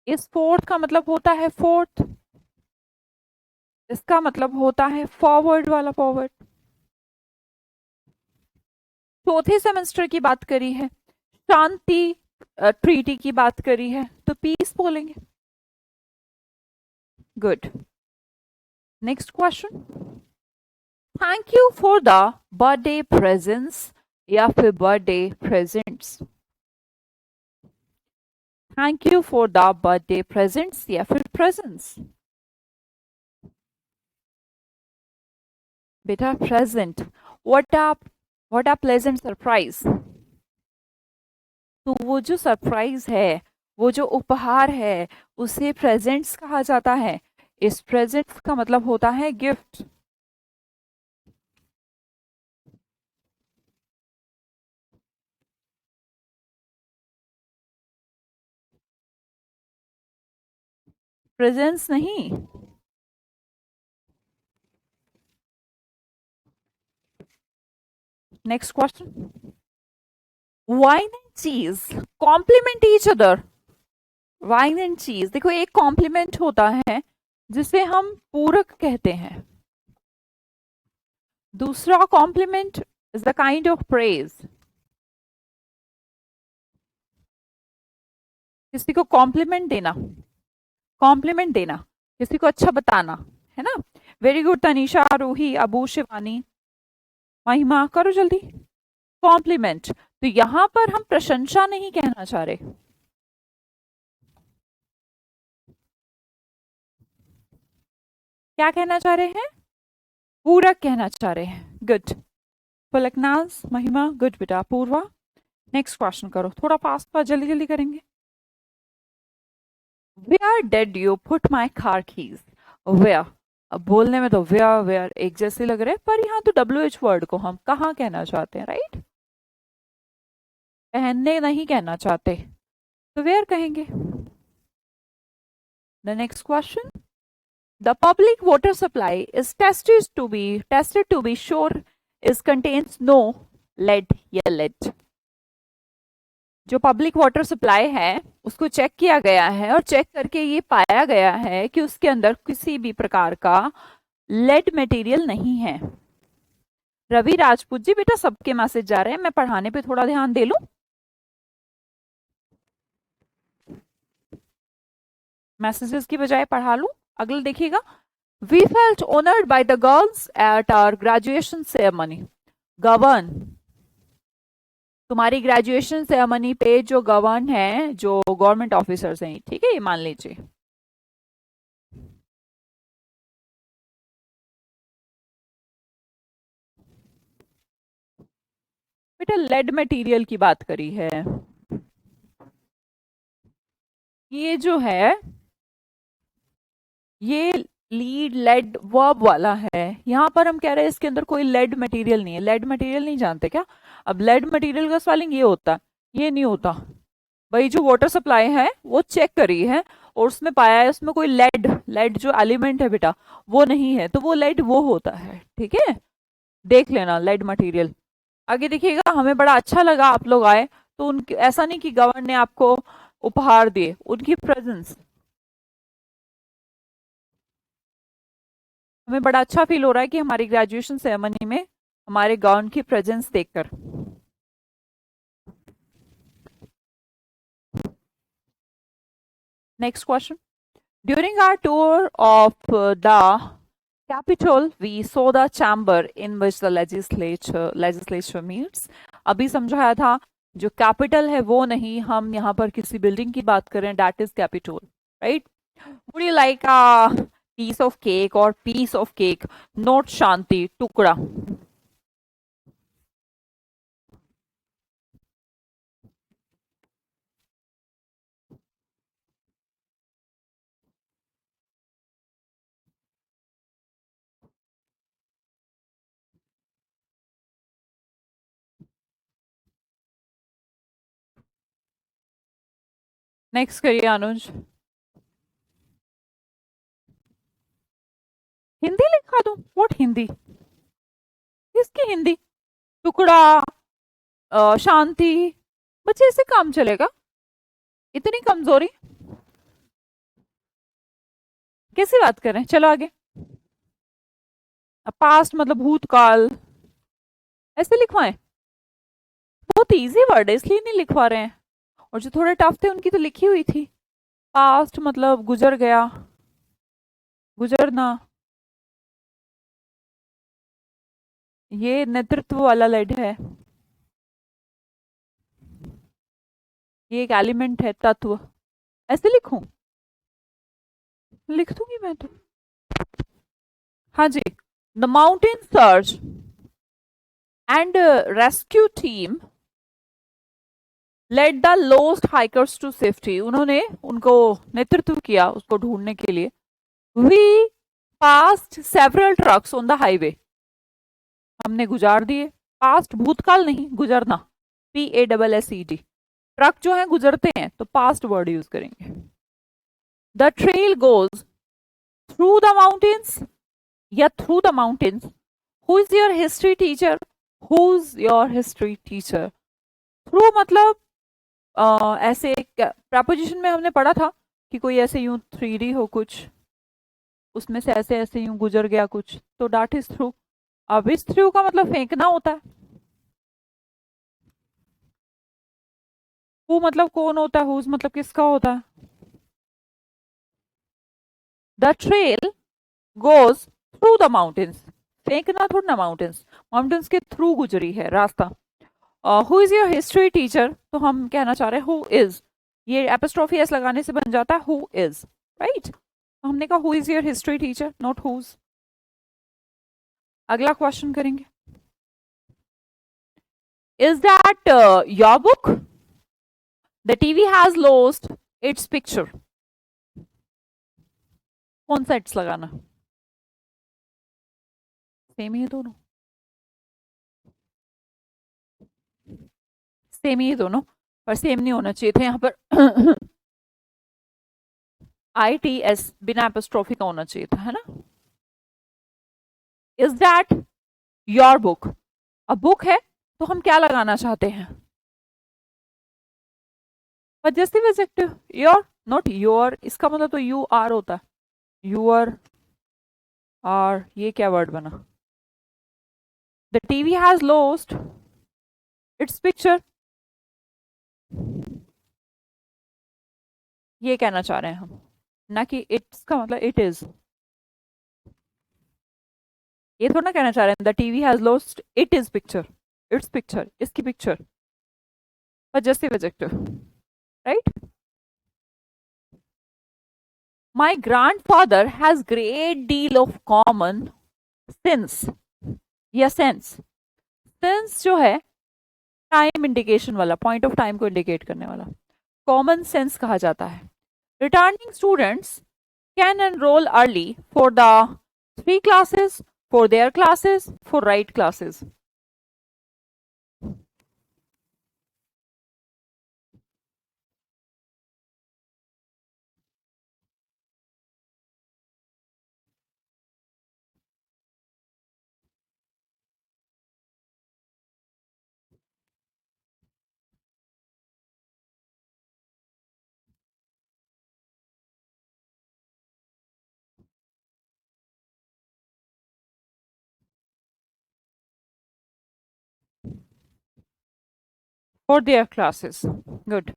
इस फोर्थ का मतलब होता है फोर्थ, इसका मतलब होता है फॉरवर्ड वाला फॉरवर्ड। चौथे सेमेस्टर की बात करी है, शांति ट्रीटी की बात करी है, तो पीस बोलेंगे। Good. Next question, thank you for the birthday presents या फिर birthday presents. Thank you for the birthday presents या फिर प्रेजेंट्स। बेटा present, what a pleasant surprise. तो वो जो सरप्राइज है, वो जो उपहार है, उसे प्रेजेंट्स कहा जाता है। इस प्रेजेंट्स का मतलब होता है गिफ्ट। प्रेजेंट्स नहीं। Next question, wine and cheese complement each other. Wine and cheese, देखो एक कॉम्प्लीमेंट होता है जिसे हम पूरक कहते हैं, दूसरा compliment is the kind of praise. किसी को कॉम्प्लीमेंट देना, कॉम्प्लीमेंट देना, किसी को अच्छा बताना, है ना। वेरी गुड तनीषा, रूही, अबू, शिवानी, महिमा, करो जल्दी। कॉम्प्लीमेंट, तो यहां पर हम प्रशंसा नहीं कहना चाह रहे, क्या कहना चाह रहे हैं? पूरक कहना चाह रहे हैं। गुड। फलकनाज, महिमा, गुड बेटा। पूर्वा, नेक्स्ट क्वेश्चन करो, थोड़ा फास्ट जल्दी जल्दी करेंगे। Where did you put my car keys? Where, अब बोलने में तो वेयर वेयर एक जैसे लग रहे हैं, पर यहाँ तो WH वर्ड को हम कहाँ कहना चाहते हैं, राइट? पहनने नहीं कहना चाहते, तो वेयर कहेंगे। The next question, the public water supply is tested to be sure is contains no lead या lead। जो पब्लिक वाटर सप्लाई है उसको चेक किया गया है और चेक करके ये पाया गया है कि उसके अंदर किसी भी प्रकार का लेड मटेरियल नहीं है। रवि राजपूत जी, बेटा सबके मैसेज जा रहे हैं, मैं पढ़ाने पे थोड़ा ध्यान दे लूं। मैसेजेस की बजाय पढ़ा लूं। अगला देखिएगा, we felt honoured by the girls at our graduation ceremony. Govern, तुम्हारी ग्रेजुएशन सेरेमनी पे जो गवर्न है, जो गवर्नमेंट ऑफिसर्स हैं, ठीक है, ये मान लीजिए। बेटा लेड मटेरियल की बात करी है, ये जो है ये लीड लेड वर्ब वाला है। यहाँ पर हम कह रहे हैं इसके अंदर कोई लेड मटेरियल नहीं है। लेड मटेरियल नहीं जानते क्या? अब लेड मटेरियल का स्पेलिंग ये होता है, ये नहीं होता भाई। जो वाटर सप्लाई है वो चेक करी है और उसमें पाया है उसमें कोई लेड, लेड जो एलिमेंट है बेटा वो नहीं है, तो वो लेड वो होता है, ठीक है, देख लेना लेड मटेरियल। आगे देखिएगा, हमें बड़ा अच्छा लगा आप लोग आए, तो उनके ऐसा नहीं कि गवर्नर ने आपको उपहार दिए, उनकी प्रेजेंस, हमें बड़ा अच्छा फील हो रहा है कि हमारी ग्रेजुएशन सेरेमनी में हमारे गवर्नर की प्रेजेंस देखकर। Next question, during our tour of the Capitol, we saw the chamber in which the legislature meets। अभी समझाया था, जो कैपिटल है वो नहीं, हम यहाँ पर किसी बिल्डिंग की बात करें, that is Capitol, right? Would you like a piece of cake or piece of cake? Not शांति, टुकड़ा। नेक्स्ट करिए अनुज। हिंदी लिखा दूं? व्हाट हिंदी? किसकी हिंदी? टुकड़ा, शांति, बच्चे इससे काम चलेगा? इतनी कमजोरी कैसी बात करें? चलो आगे। पास्ट मतलब भूतकाल, ऐसे लिखवाएं? बहुत इजी वर्ड है इसलिए नहीं लिखवा रहे हैं, और जो थोड़े टफ थे उनकी तो लिखी हुई थी। पास्ट मतलब गुजर गया, गुजरना, ये नेतृत्व वाला लेड है, ये एक एलिमेंट है, तत्व। ऐसे लिखूं? लिख दूंगी मैं तो। हाँ जी, the mountain search and rescue team led the lost hikers to safety. उन्होंने उनको नेतृत्व किया उसको ढूंढने के लिए। We passed several trucks on the highway, हमने गुजार दिए। पास्ट भूतकाल नहीं, गुजरना, PASSED। ट्रक जो है गुजरते हैं तो पास्ट वर्ड यूज करेंगे। The trail goes through the mountains या through the mountains. Who is your history teacher? Who is your history teacher? Through मतलब ऐसे प्रपोजिशन में हमने पढ़ा था कि कोई ऐसे यूं 3D हो कुछ, उसमें से ऐसे ऐसे यूं गुजर गया कुछ, तो डैट इज थ्रू। अब इस थ्रू का मतलब फेंकना होता है। हु मतलब कौन होता है, हुज मतलब किसका होता है। The trail goes through the mountains, फेंकना थोड़ा ना, माउंटेन्स, माउंटेन्स के थ्रू गुजरी है रास्ता। Who is your history teacher, तो हम कहना चाह रहे हैं हु इज, ये एपोस्ट्रोफी एस लगाने से बन जाता है हु इज, राइट? हमने कहा who is your history teacher, not whose. अगला क्वेश्चन करेंगे। Is that your book? The TV has lost its picture. कौन सा इट्स लगाना? सेम ही है दोनों, सेम ही है दोनों, पर सेम नहीं होना चाहिए था यहाँ पर। ITS बिना एपोस्ट्रोफी का होना चाहिए था, है ना? Is that your book? अब बुक है तो हम क्या लगाना चाहते हैं? Possessive adjective, your, not your. इसका मतलब तो यू आर होता है, यूर आर। ये क्या वर्ड बना? The TV has lost its picture, ये कहना चाह रहे हैं हम, ना कि इट्स का मतलब इट इज। ये थोड़ा ना कहना चाह रहे हैं the TV has lost it is picture, it's picture, इसकी picture. Possessive adjective, right? My grandfather has great deal of common sense या sense। sense जो है टाइम इंडिकेशन वाला, पॉइंट ऑफ टाइम को इंडिकेट करने वाला, कॉमन सेंस कहा जाता है। Returning students can enrol early for the 3 classes, for their classes, for right classes। For their classes, good।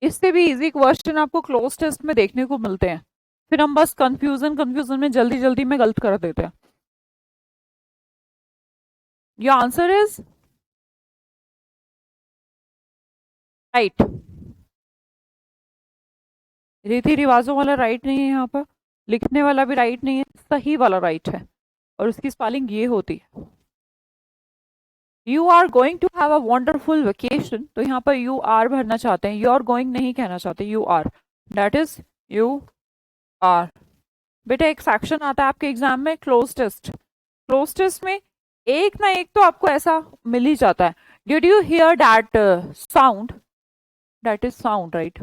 इससे भी इजी क्वेश्चन आपको क्लोज टेस्ट में देखने को मिलते हैं, फिर हम बस कंफ्यूजन में जल्दी जल्दी में गलत कर देते हैं। Your answer is right. रीति रिवाजों वाला राइट नहीं है, यहाँ पर लिखने वाला भी राइट नहीं है, सही वाला राइट है, और उसकी स्पेलिंग ये होती है। You are going to have a wonderful vacation, तो यहाँ पर यू आर भरना चाहते हैं, यू आर गोइंग नहीं कहना चाहते, you are, that is you are. बेटा एक सेक्शन आता है आपके एग्जाम में क्लोज टेस्ट, क्लोज टेस्ट में एक ना एक तो आपको ऐसा मिल ही जाता है। Did you here that sound? That is sound, right?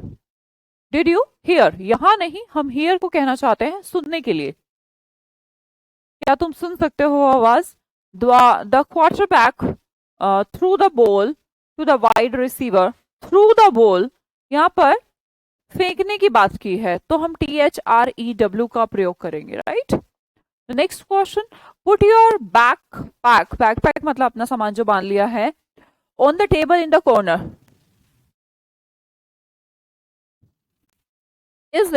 Did you here, यहां नहीं, हम हियर को कहना चाहते हैं सुनने के लिए। क्या तुम सुन सकते हो आवाज? The quarterback threw the ball to the wide receiver, threw the ball यहाँ पर फेंकने की बात की है, तो हम THREW का प्रयोग करेंगे, right? Next question, put your backpack, backpack मतलब अपना सामान जो बांध लिया है, on the table in the corner. Is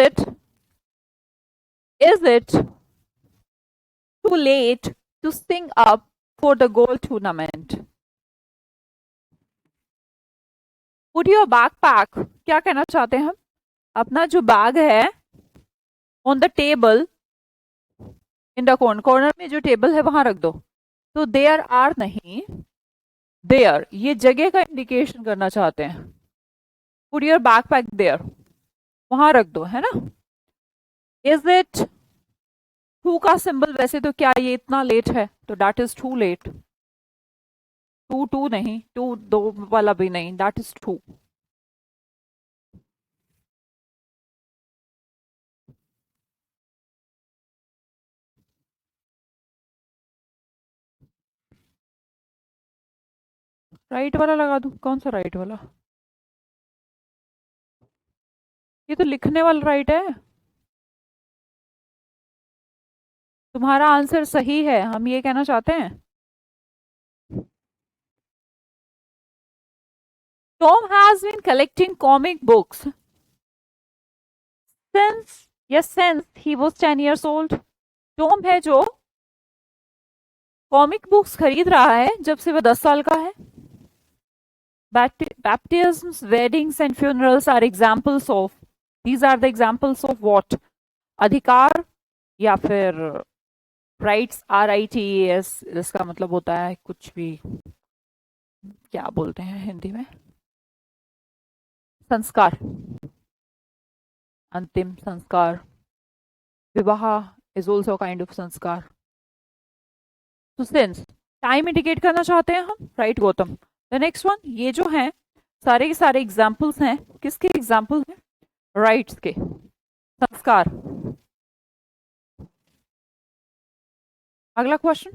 it too late to sing up for the goal tournament? Put your backpack, क्या कहना चाहते हैं हम? अपना जो बैग है on the table in the corner, corner में जो टेबल है वहां रख दो। तो there are नहीं, there ये जगह का इंडिकेशन करना चाहते हैं। Put your backpack there, वहां रख दो, है ना? Is it टू का सिंबल वैसे तो क्या ये इतना लेट है, तो that is too late. Too नहीं, टू दो वाला भी नहीं, दैट इज टू। राइट वाला लगा दूं? कौन सा राइट वाला? ये तो लिखने वाला राइट है। तुम्हारा आंसर सही है, हम ये कहना चाहते हैं। Tom has been collecting comic books since he was 10 years old। Tom है जो कॉमिक बुक्स खरीद रहा है जब से वह 10 साल का है। Baptisms, weddings and funerals are examples of, these are the examples of what? अधिकार या फिर राइट्स, RITES, इसका मतलब होता है कुछ भी, क्या बोलते हैं हिंदी में, संस्कार, अंतिम संस्कार। विवाह इज ऑल्सो काइंड ऑफ संस्कार। तो सिंस टाइम इंडिकेट करना चाहते हैं हम, right Gautam. The next one, ये जो है सारे के सारे एग्जाम्पल्स हैं, किसके एग्जाम्पल हैं? राइट्स के, संस्कार। अगला question,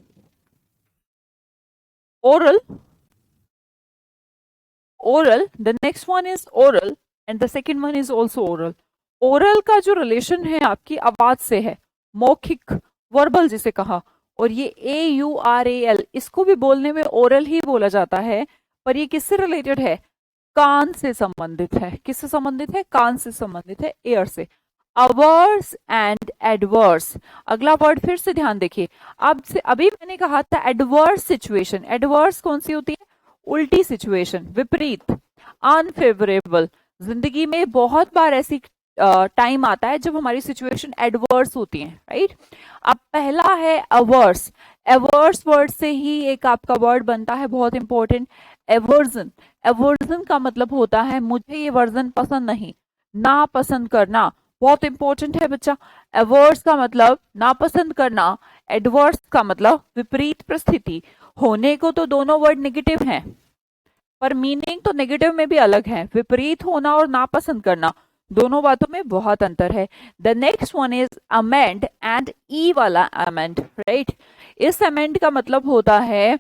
oral, oral, the next one is oral and the second one is also oral. Oral का जो रिलेशन है आपकी आवाज से है, मौखिक, वर्बल जिसे कहा, और ये AURAL, इसको भी बोलने में ओरल ही बोला जाता है, पर ये किससे रिलेटेड है? कान से संबंधित है। किससे संबंधित है? कान से संबंधित है, एयर से। अवर्स एंड एडवर्स, अगला वर्ड फिर से ध्यान देखिए। अब से अभी मैंने कहा था एडवर्स सिचुएशन, एडवर्स कौन सी होती है? उल्टी सिचुएशन, विपरीत, अनफेवरेबल। जिंदगी में बहुत बार ऐसी टाइम आता है जब हमारी सिचुएशन एडवर्स होती है, राइट। अब पहला है अवर्स, एवर्स वर्ड से ही एक आपका वर्ड बनता है बहुत इंपॉर्टेंट, एवर्जन। एवर्जन का मतलब होता है मुझे ये वर्जन पसंद नहीं, ना पसंद करना, बहुत इंपॉर्टेंट है बच्चा। एवर्स का मतलब नापसंद करना, एडवर्स का मतलब विपरीत परिस्थिति। होने को तो दोनों वर्ड नेगेटिव हैं, पर मीनिंग तो नेगेटिव में भी अलग है। विपरीत होना और नापसंद करना, दोनों बातों में बहुत अंतर है। The next one is amend and E वाला अमेंड, राइट। इस अमेंड का मतलब होता है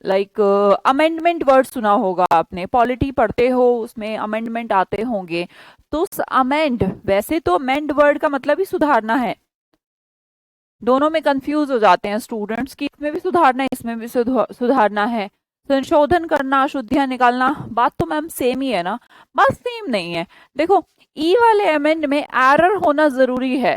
लाइक अमेंडमेंट वर्ड सुना होगा आपने, पॉलिटी पढ़ते हो उसमें अमेंडमेंट आते होंगे। तो अमेंड, वैसे तो अमेंड वर्ड का मतलब ही सुधारना है, दोनों में कंफ्यूज हो जाते हैं स्टूडेंट्स की, इसमें भी सुधारना है इसमें भी सुधारना है। संशोधन करना, शुद्धियां निकालना, बात तो मैम सेम ही है ना? बात सेम नहीं है। देखो ई वाले अमेंड में एरर होना जरूरी है,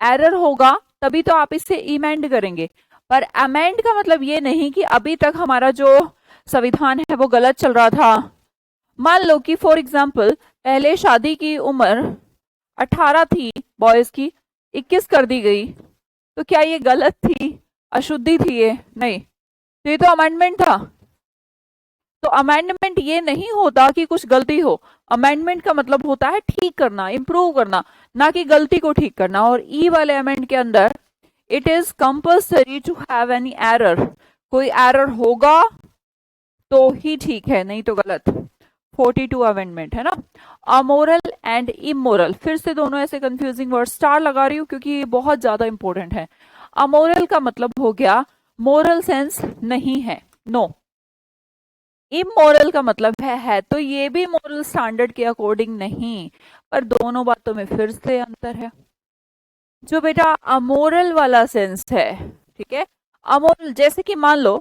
एरर होगा तभी तो आप इससे इमेंड करेंगे। पर अमेंड का मतलब ये नहीं कि अभी तक हमारा जो संविधान है वो गलत चल रहा था। मान लो कि फॉर एग्जाम्पल पहले शादी की उम्र 18 थी बॉयज की, 21 कर दी गई, तो क्या ये गलत थी, अशुद्धि थी ये? नहीं, तो ये तो अमेंडमेंट था। तो अमेंडमेंट ये नहीं होता कि कुछ गलती हो, अमेंडमेंट का मतलब होता है ठीक करना, इंप्रूव करना, ना कि गलती को ठीक करना। और ई वाले अमेंड के अंदर it is compulsory to have any error, कोई एरर होगा तो ही ठीक है, नहीं तो गलत। 42 अमेंडमेंट है ना। अमोरल एंड इमोरल, फिर से दोनों ऐसे कंफ्यूजिंग वर्ड, स्टार लगा रही हूं क्योंकि ये बहुत ज्यादा इंपॉर्टेंट है। अमोरल का मतलब हो गया मोरल सेंस नहीं है, नो। इमोरल का मतलब है तो ये भी मोरल स्टैंडर्ड के अकॉर्डिंग नहीं, पर दोनों बातों में फिर से अंतर है। जो बेटा अमोरल वाला सेंस है, ठीक है, अमोरल जैसे कि मान लो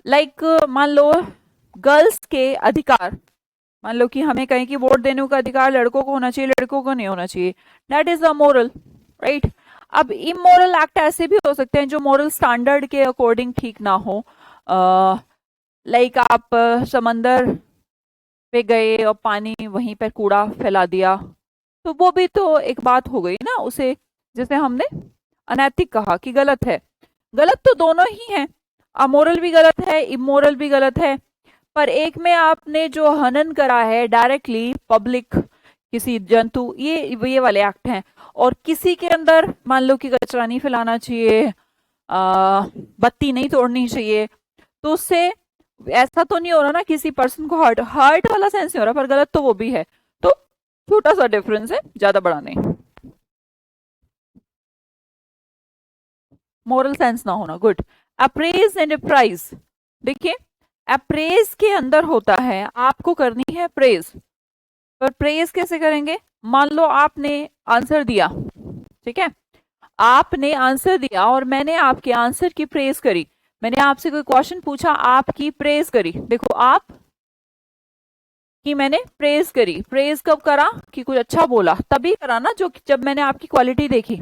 लाइक मान लो गर्ल्स के अधिकार, मान लो कि हमें कहीं की वोट देने का अधिकार लड़कों को होना चाहिए, लड़कों को नहीं होना चाहिए, दैट इज अमोरल, राइट। अब इमोरल एक्ट ऐसे भी हो सकते हैं जो मोरल स्टैंडर्ड के अकॉर्डिंग ठीक ना हो, लाइक आप समंदर पे गए और पानी वहीं पर कूड़ा फैला दिया, तो वो भी तो एक बात हो गई ना, उसे जैसे हमने अनैतिक कहा कि गलत है। गलत तो दोनों ही है, अमोरल भी गलत है, इमोरल भी गलत है। पर एक में आपने जो हनन करा है डायरेक्टली पब्लिक, किसी जंतु, ये वाले एक्ट हैं। और किसी के अंदर मान लो कि कचरा नहीं फैलाना चाहिए, बत्ती नहीं तोड़नी चाहिए, तो उससे ऐसा तो नहीं हो रहा ना किसी पर्सन को हर्ट, हर्ट वाला सेंस नहीं हो रहा, पर गलत तो वो भी है। तो छोटा सा डिफरेंस है, ज्यादा बड़ा नहीं। मोरल सेंस ना होना, गुड। अप्रेज एंड प्राइज, देखिए अप्रेज के अंदर होता है आपको करनी है प्रेज, पर प्रेज कैसे करेंगे? मान लो आपने आंसर दिया, ठीक है, आपने आंसर दिया और मैंने आपके आंसर की प्रेज करी, मैंने आपसे कोई क्वेश्चन पूछा, आपकी प्रेज करी, देखो आप कि मैंने प्रेज करी। प्रेज कब करा? कि कुछ अच्छा बोला तभी करा ना, जो जब मैंने आपकी क्वालिटी देखी।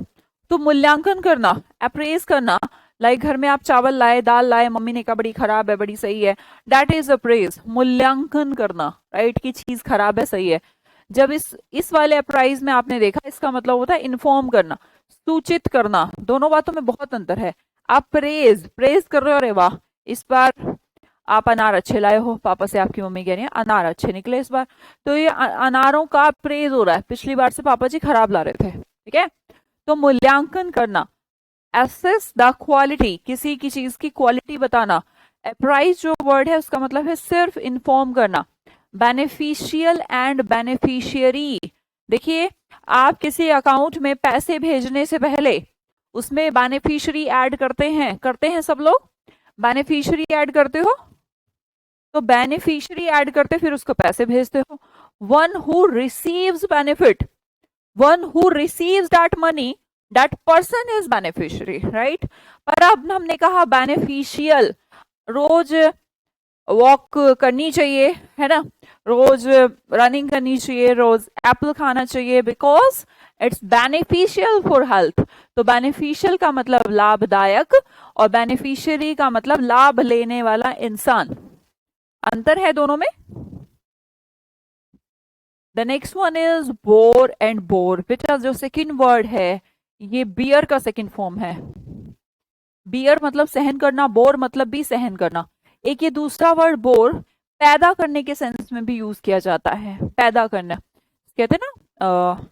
तो मूल्यांकन करना, अप्रेज करना, लाइक घर में आप चावल लाए, दाल लाए, मम्मी ने कहा बड़ी खराब है, बड़ी सही है, दैट इज अप्रेज, मूल्यांकन करना, राइट, की चीज खराब है, सही है। जब इस वाले अप्राइज में आपने देखा, इसका मतलब होता है इन्फॉर्म करना, सूचित करना। दोनों बातों में बहुत अंतर है। आप प्रेज प्रेज कर रहे हो, अरे वाह इस बार आप अनार अच्छे लाए हो, पापा से आपकी मम्मी कह रही है अनार अच्छे निकले इस बार, तो ये अनारों का प्रेज हो रहा है, पिछली बार से पापा जी खराब ला रहे थे, ठीक है। तो मूल्यांकन करना, एसेस द क्वालिटी, किसी की चीज की क्वालिटी बताना। अप्राइज जो वर्ड है उसका मतलब है सिर्फ इन्फॉर्म करना। बेनिफिशियल एंड बेनिफिशियरी, देखिए आप किसी अकाउंट में पैसे भेजने से पहले उसमें बेनिफिशियरी ऐड करते हैं सब लोग, बेनिफिशियरी ऐड करते हो, तो बेनिफिशियरी ऐड करते फिर उसको पैसे भेजते हो। One who receives benefit, one who receives that money, that person is beneficiary, right. पर अब हमने कहा बेनिफिशियल, रोज वॉक करनी चाहिए, है ना, रोज रनिंग करनी चाहिए, रोज एप्पल खाना चाहिए, because it's beneficial for health. तो बेनिफिशियल का मतलब लाभदायक और बेनिफिशियरी का मतलब लाभ लेने वाला इंसान। अंतर है दोनों में। The next one is bore and bore. बेटा जो सेकंड वर्ड है ये बियर का सेकंड फॉर्म है। बियर मतलब सहन करना, बोर मतलब भी सहन करना। एक ये दूसरा वर्ड बोर पैदा करने के सेंस में भी यूज किया जाता है, पैदा करना। कहते हैं ना,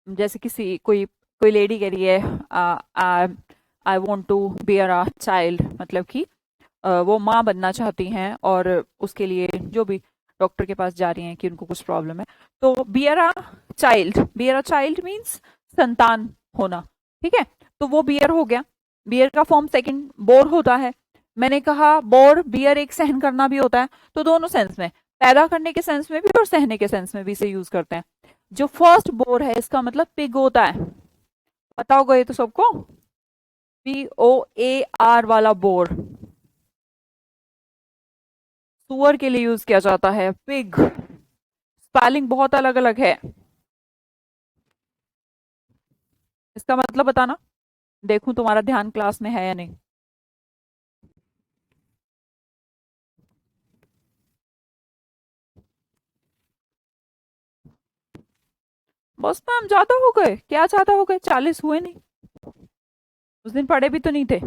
जैसे किसी कोई लेडी कह रही है I want to bear a child, मतलब कि वो माँ बनना चाहती हैं और उसके लिए जो भी डॉक्टर के पास जा रही हैं कि उनको कुछ प्रॉब्लम है, तो beer a child, beer a child means संतान होना, ठीक है। तो वो बियर हो गया। बियर का फॉर्म सेकंड बोर होता है। मैंने कहा बोर बियर एक सहन करना भी होता है, तो दोनों सेंस में, पैदा करने के सेंस में भी और सहने के सेंस में भी इसे यूज करते हैं। जो फर्स्ट बोर है इसका मतलब पिग होता है, पता होगा ये तो सबको, POAR वाला बोर सुअर के लिए यूज किया जाता है। पिग स्पेलिंग बहुत अलग अलग है, इसका मतलब बताना, देखूं तुम्हारा ध्यान क्लास में है या नहीं। बस मैम ज्यादा हो गए, क्या ज्यादा हो गए, 40 हुए नहीं, उस दिन पढ़े भी तो नहीं थे।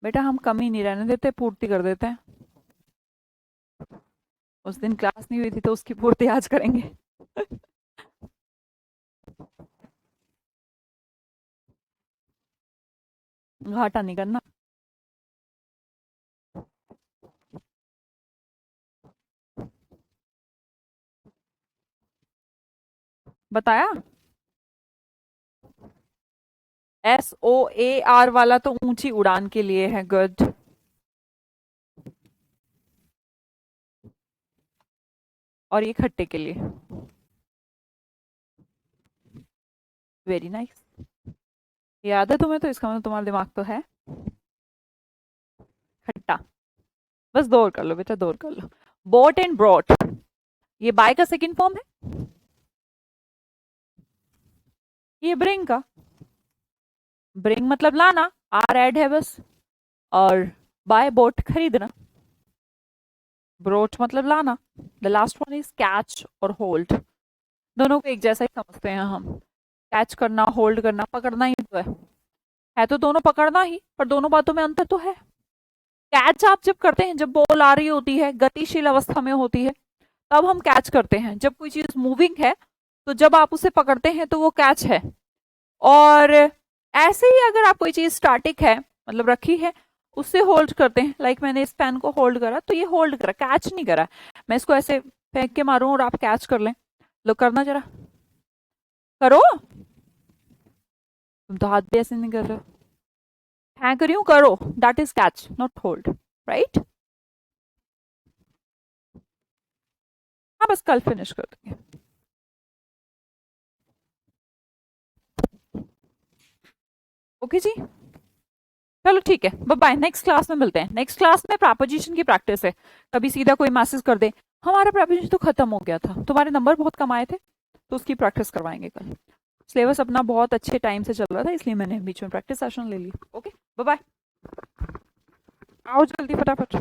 बेटा हम कमी नहीं रहने देते, पूर्ति कर देते हैं। उस दिन क्लास नहीं हुई थी तो उसकी पूर्ति आज करेंगे। घाटा नहीं करना। बताया, SOAR वाला तो ऊंची उड़ान के लिए है, गुड। और ये खट्टे के लिए, वेरी नाइस। याद है तुम्हें, तो इसका मतलब तुम्हारा दिमाग तो है। खट्टा, बस दो और कर लो बेटा, दो और कर लो। बोट एंड ब्रॉट, ये बाय का सेकंड फॉर्म है, ये ब्रिंग का। ब्रिंग मतलब लाना, आर एड है बस, और बाय बोट खरीदना, ब्रोट मतलब लाना। The last one is catch और होल्ड, दोनों को एक जैसा ही समझते हैं हम। कैच करना, होल्ड करना, पकड़ना ही तो है तो दोनों पकड़ना ही, पर दोनों बातों में अंतर तो है। कैच आप जब करते हैं जब बॉल आ रही होती है, गतिशील अवस्था में होती है, तब हम कैच करते हैं। जब कोई चीज मूविंग है तो जब आप उसे पकड़ते हैं तो वो कैच है। और ऐसे ही अगर आप कोई चीज स्टैटिक है, मतलब रखी है, उससे होल्ड करते हैं। लाइक मैंने इस पेन को होल्ड करा तो ये होल्ड करा, कैच नहीं करा। मैं इसको ऐसे फेंक के मारूं और आप कैच कर लें, लो करना जरा, करो। तुम तो हाथ भी ऐसे नहीं कर रहे हो, फेंक रही हूं, करो, that is catch not hold, right. हाँ बस कल फिनिश कर देंगे। ओके जी, चलो ठीक है, बाय बाय, नेक्स्ट क्लास में मिलते हैं। नेक्स्ट क्लास में प्रपोजिशन की प्रैक्टिस है। कभी सीधा कोई मैसेज कर दे हमारा प्रपोजिशन तो खत्म हो गया था, तुम्हारे नंबर बहुत कम आए थे, तो उसकी प्रैक्टिस करवाएंगे कल। सिलेबस अपना बहुत अच्छे टाइम से चल रहा था, इसलिए मैंने बीच में प्रैक्टिस सेशन ले ली। ओके, बाय बाय, आओ जल्दी फटाफट।